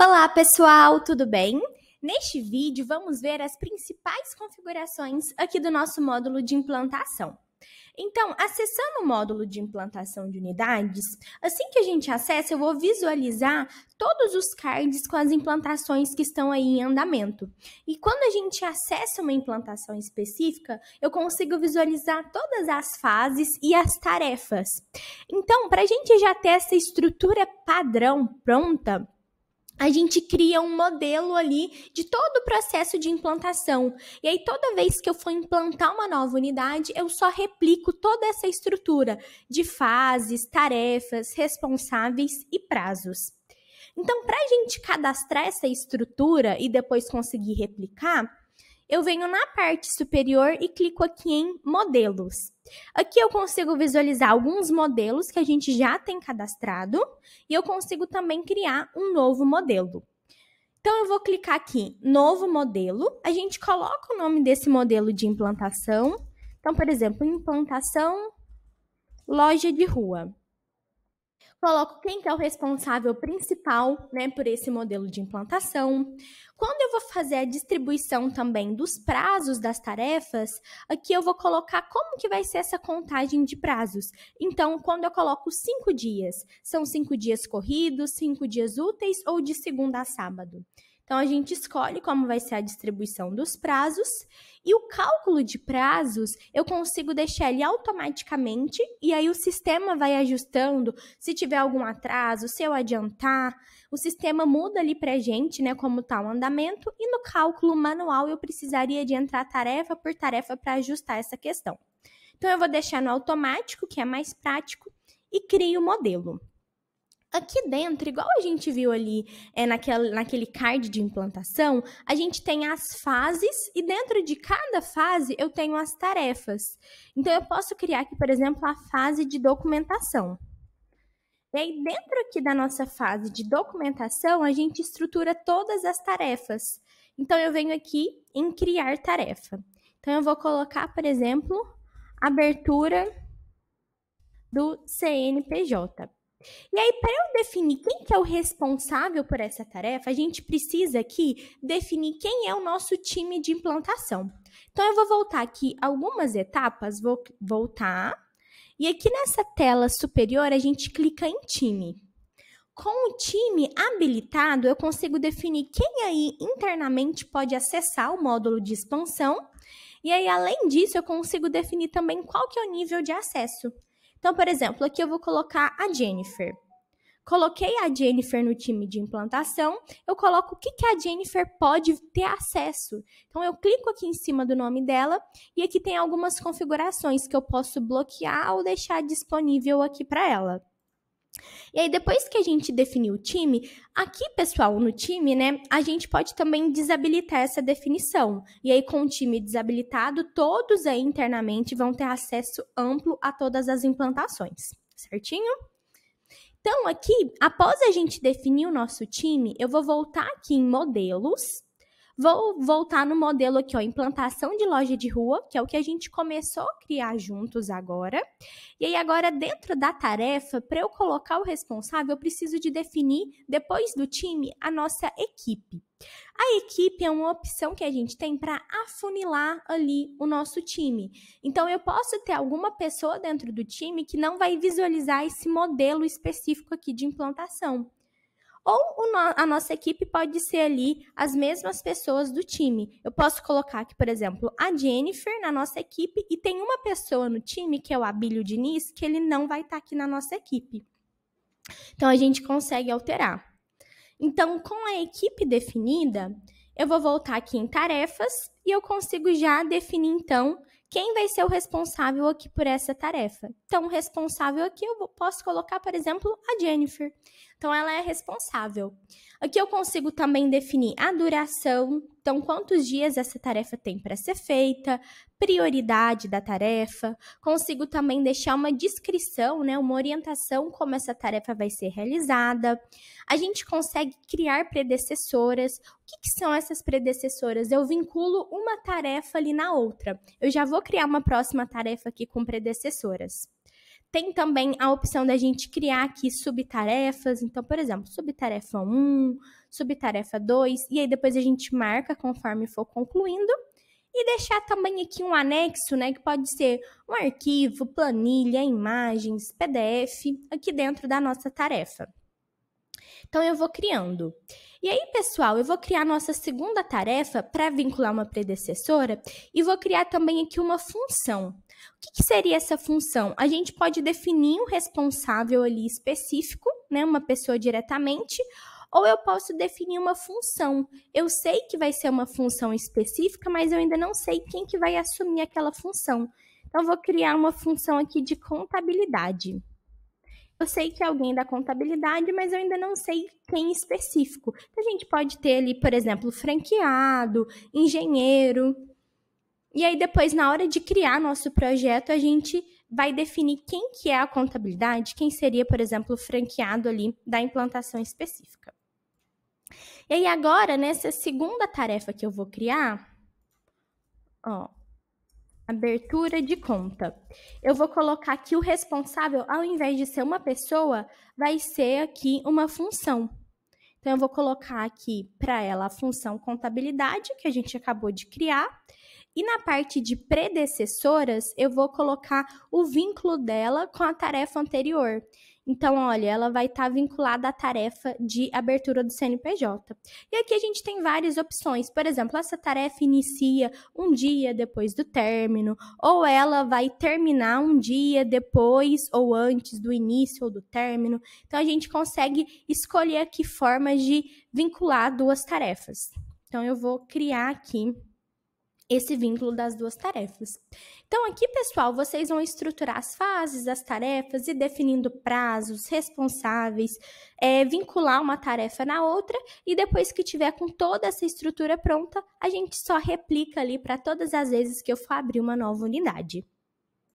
Olá, pessoal, tudo bem? Neste vídeo, vamos ver as principais configurações aqui do nosso módulo de implantação. Então, acessando o módulo de implantação de unidades, assim que a gente acessa, eu vou visualizar todos os cards com as implantações que estão aí em andamento. E quando a gente acessa uma implantação específica, eu consigo visualizar todas as fases e as tarefas. Então, para a gente já ter essa estrutura padrão pronta, a gente cria um modelo ali de todo o processo de implantação. E aí, toda vez que eu for implantar uma nova unidade, eu só replico toda essa estrutura de fases, tarefas, responsáveis e prazos. Então, para a gente cadastrar essa estrutura e depois conseguir replicar, eu venho na parte superior e clico aqui em modelos. Aqui eu consigo visualizar alguns modelos que a gente já tem cadastrado e eu consigo também criar um novo modelo. Então, eu vou clicar aqui, novo modelo, a gente coloca o nome desse modelo de implantação. Então, por exemplo, implantação loja de rua. Coloco quem que é o responsável principal, né, por esse modelo de implantação. Quando eu vou fazer a distribuição também dos prazos das tarefas, aqui eu vou colocar como que vai ser essa contagem de prazos. Então, quando eu coloco 5 dias, são 5 dias corridos, 5 dias úteis ou de segunda a sábado. Então, a gente escolhe como vai ser a distribuição dos prazos e o cálculo de prazos eu consigo deixar ele automaticamente e aí o sistema vai ajustando se tiver algum atraso, se eu adiantar, o sistema muda ali pra gente, né, como tá o andamento e no cálculo manual eu precisaria de entrar tarefa por tarefa para ajustar essa questão. Então, eu vou deixar no automático, que é mais prático, e crio o modelo. Aqui dentro, igual a gente viu ali naquele card de implantação, a gente tem as fases e dentro de cada fase eu tenho as tarefas. Então, eu posso criar aqui, por exemplo, a fase de documentação. E aí, dentro aqui da nossa fase de documentação, a gente estrutura todas as tarefas. Então, eu venho aqui em criar tarefa. Então, eu vou colocar, por exemplo, abertura do CNPJ. E aí, para eu definir quem que é o responsável por essa tarefa, a gente precisa aqui definir quem é o nosso time de implantação. Então, eu vou voltar aqui algumas etapas, vou voltar, e aqui nessa tela superior, a gente clica em time. Com o time habilitado, eu consigo definir quem aí internamente pode acessar o módulo de expansão, e aí, além disso, eu consigo definir também qual que é o nível de acesso. Então, por exemplo, aqui eu vou colocar a Jennifer. Coloquei a Jennifer no time de implantação, eu coloco o que a Jennifer pode ter acesso. Então, eu clico aqui em cima do nome dela e aqui tem algumas configurações que eu posso bloquear ou deixar disponível aqui para ela. E aí, depois que a gente definiu o time, aqui, pessoal, no time, né, a gente pode também desabilitar essa definição. E aí, com o time desabilitado, todos aí internamente vão ter acesso amplo a todas as implantações, certinho? Então, aqui, após a gente definir o nosso time, eu vou voltar aqui em modelos. Vou voltar no modelo aqui, ó, implantação de loja de rua, que é o que a gente começou a criar juntos agora. E aí, agora, dentro da tarefa, para eu colocar o responsável, eu preciso de definir, depois do time, a nossa equipe. A equipe é uma opção que a gente tem para afunilar ali o nosso time. Então, eu posso ter alguma pessoa dentro do time que não vai visualizar esse modelo específico aqui de implantação. Ou a nossa equipe pode ser ali as mesmas pessoas do time. Eu posso colocar aqui, por exemplo, a Jennifer na nossa equipe e tem uma pessoa no time, que é o Abílio Diniz, que ele não vai estar aqui na nossa equipe. Então, a gente consegue alterar. Então, com a equipe definida, eu vou voltar aqui em tarefas e eu consigo já definir, então, quem vai ser o responsável aqui por essa tarefa. Então, o responsável aqui eu posso colocar, por exemplo, a Jennifer. Então, ela é responsável. Aqui eu consigo também definir a duração, então, quantos dias essa tarefa tem para ser feita, prioridade da tarefa. Consigo também deixar uma descrição, né, uma orientação como essa tarefa vai ser realizada. A gente consegue criar predecessoras. O que são essas predecessoras? Eu vinculo uma tarefa ali na outra. Eu já vou criar uma próxima tarefa aqui com predecessoras. Tem também a opção da gente criar aqui subtarefas. Então, por exemplo, subtarefa 1, subtarefa 2, e aí depois a gente marca conforme for concluindo. E deixar também aqui um anexo, né, que pode ser um arquivo, planilha, imagens, PDF, aqui dentro da nossa tarefa. Então, eu vou criando. E aí, pessoal, eu vou criar a nossa segunda tarefa para vincular uma predecessora e vou criar também aqui uma função. O que seria essa função? A gente pode definir um responsável ali específico, né, uma pessoa diretamente, ou eu posso definir uma função. Eu sei que vai ser uma função específica, mas eu ainda não sei quem que vai assumir aquela função. Então, eu vou criar uma função aqui de contabilidade. Eu sei que é alguém da contabilidade, mas eu ainda não sei quem específico. Então, a gente pode ter ali, por exemplo, franqueado, engenheiro. E aí, depois, na hora de criar nosso projeto, a gente vai definir quem que é a contabilidade, quem seria, por exemplo, o franqueado ali da implantação específica. E aí, agora, nessa segunda tarefa que eu vou criar, abertura de conta. Eu vou colocar aqui o responsável, ao invés de ser uma pessoa, vai ser aqui uma função. Então, eu vou colocar aqui para ela a função contabilidade, que a gente acabou de criar. E na parte de predecessoras, eu vou colocar o vínculo dela com a tarefa anterior. Então, olha, ela vai estar vinculada à tarefa de abertura do CNPJ. E aqui a gente tem várias opções. Por exemplo, essa tarefa inicia um dia depois do término, ou ela vai terminar um dia depois ou antes do início ou do término. Então, a gente consegue escolher aqui formas de vincular duas tarefas. Então, eu vou criar aqui esse vínculo das duas tarefas. Então, aqui, pessoal, vocês vão estruturar as fases, as tarefas e definindo prazos, responsáveis, vincular uma tarefa na outra e depois que tiver com toda essa estrutura pronta, a gente só replica ali para todas as vezes que eu for abrir uma nova unidade.